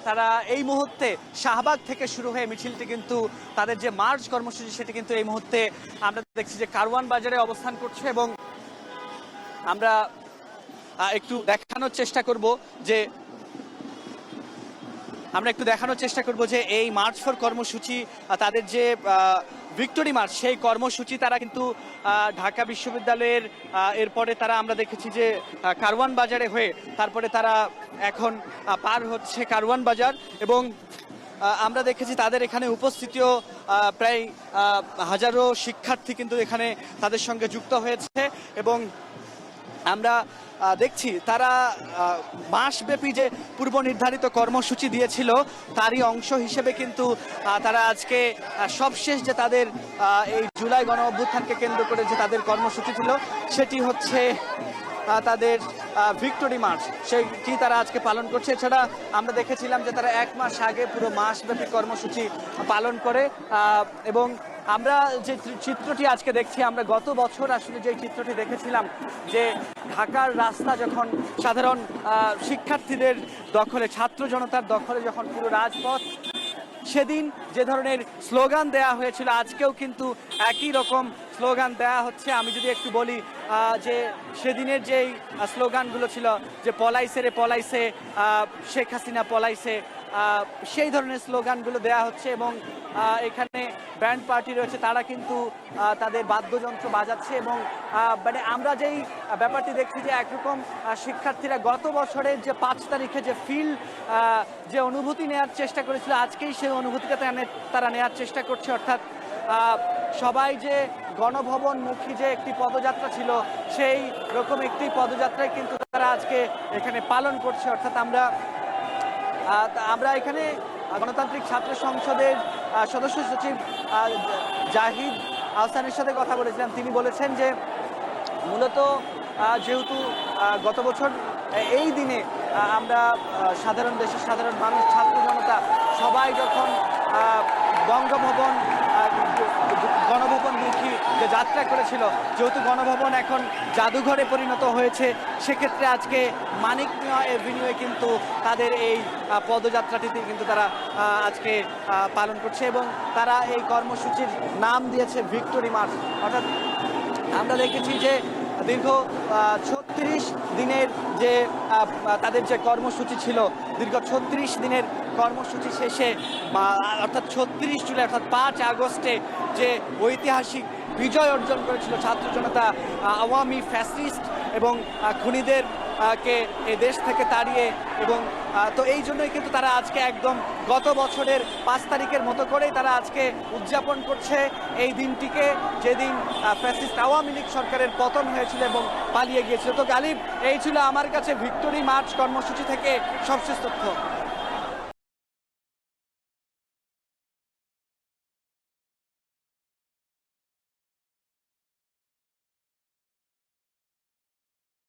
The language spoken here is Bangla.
তারা এই মুহূর্তে শাহবাগ থেকে শুরু হয়ে মিছিলটি কিন্তু তাদের যে মার্চ কর্মসূচি সেটি কিন্তু এই মুহূর্তে আমরা দেখছি যে কারওয়ান বাজারে অবস্থান করছে এবং আমরা একটু দেখানোর চেষ্টা করব যে এই মার্চ ফর কর্মসূচি তাদের যে ভিক্টোরি মার্চ সেই কর্মসূচি তারা কিন্তু ঢাকা বিশ্ববিদ্যালয়ের এরপরে তারা আমরা দেখেছি যে কারওয়ান বাজারে হয়ে তারপরে তারা এখন পার হচ্ছে কারওয়ান বাজার এবং আমরা দেখেছি তাদের এখানে উপস্থিতিও প্রায় হাজারো শিক্ষার্থী কিন্তু এখানে তাদের সঙ্গে যুক্ত হয়েছে এবং আমরা দেখছি তারা মাসব্যাপী যে পূর্ব নির্ধারিত কর্মসূচি দিয়েছিল তারই অংশ হিসেবে কিন্তু তারা আজকে সবশেষ যে তাদের এই জুলাই গণ অভ্যুত্থানকে কেন্দ্র করে যে তাদের কর্মসূচি ছিল সেটি হচ্ছে তাদের ভিক্টোরি মার্চ সেটি তারা আজকে পালন করছে। এছাড়া আমরা দেখেছিলাম যে তারা এক মাস আগে পুরো মাসব্যাপী কর্মসূচি পালন করে এবং আমরা যে চিত্রটি আজকে দেখছি আমরা গত বছর আসলে যে চিত্রটি দেখেছিলাম যে ঢাকার রাস্তা যখন সাধারণ শিক্ষার্থীদের দখলে ছাত্র জনতার দখলে যখন পুরো রাজপথ সেদিন যে ধরনের স্লোগান দেয়া হয়েছিল আজকেও কিন্তু একই রকম স্লোগান দেয়া হচ্ছে। আমি যদি একটু বলি যে সেদিনের যেই স্লোগানগুলো ছিল যে পলাইছে রে পলাইছে শেখ হাসিনা পলাইছে সেই ধরনের স্লোগানগুলো দেয়া হচ্ছে এবং এখানে ব্যান্ড পার্টি রয়েছে তারা কিন্তু তাদের বাদ্যযন্ত্র বাজাচ্ছে এবং মানে আমরা যেই ব্যাপারটি দেখছি যে একরকম শিক্ষার্থীরা গত বছরের যে 5 তারিখে যে যে অনুভূতি নেওয়ার চেষ্টা করেছিল আজকেই সেই অনুভূতিটা তারা নেওয়ার চেষ্টা করছে। অর্থাৎ সবাই যে গণভবনমুখী যে একটি পদযাত্রা ছিল সেই রকম একটি পদযাত্রায় কিন্তু তারা আজকে এখানে পালন করছে। অর্থাৎ আমরা এখানে গণতান্ত্রিক ছাত্র সংসদের সদস্য সচিব জাহিদ আহসানের সাথে কথা বলেছিলাম। তিনি বলেছেন যে মূলত যেহেতু গত বছর এই দিনে আমরা দেশের সাধারণ মানুষ ছাত্র জনতা সবাই যখন বঙ্গভবন গণভবনমুখী যে যাত্রা করেছিল যেহেতু গণভবন এখন জাদুঘরে পরিণত হয়েছে সেক্ষেত্রে আজকে মানিক মিয়া এভিনিউয়ে কিন্তু তাদের এই পদযাত্রাটিতে কিন্তু তারা আজকে পালন করছে এবং তারা এই কর্মসূচির নাম দিয়েছে ভিক্টোরি মার্চ। অর্থাৎ আমরা দেখেছি যে দীর্ঘ 36 দিনের যে তাদের যে কর্মসূচি ছিল দীর্ঘ 36 দিনের কর্মসূচি শেষে অর্থাৎ 36 জুলাই অর্থাৎ 5 আগস্টে যে ঐতিহাসিক বিজয় অর্জন করেছিল ছাত্র জনতা আওয়ামী ফ্যাসিস্ট এবং খুনিদের কে এই দেশ থেকে তাড়িয়ে এবং তো এই জন্যই কিন্তু তারা আজকে একদম গত বছরের 5 তারিখের মতো করেই তারা আজকে উদযাপন করছে এই দিনটিকে যেদিন ফ্যাসিস্ট আওয়ামী লীগ সরকারের পতন হয়েছিল এবং পালিয়ে গিয়েছিল। তো গালিব এই ছিল আমার কাছে ভিক্টোরি মার্চ কর্মসূচি থেকে সবশেষ তথ্য।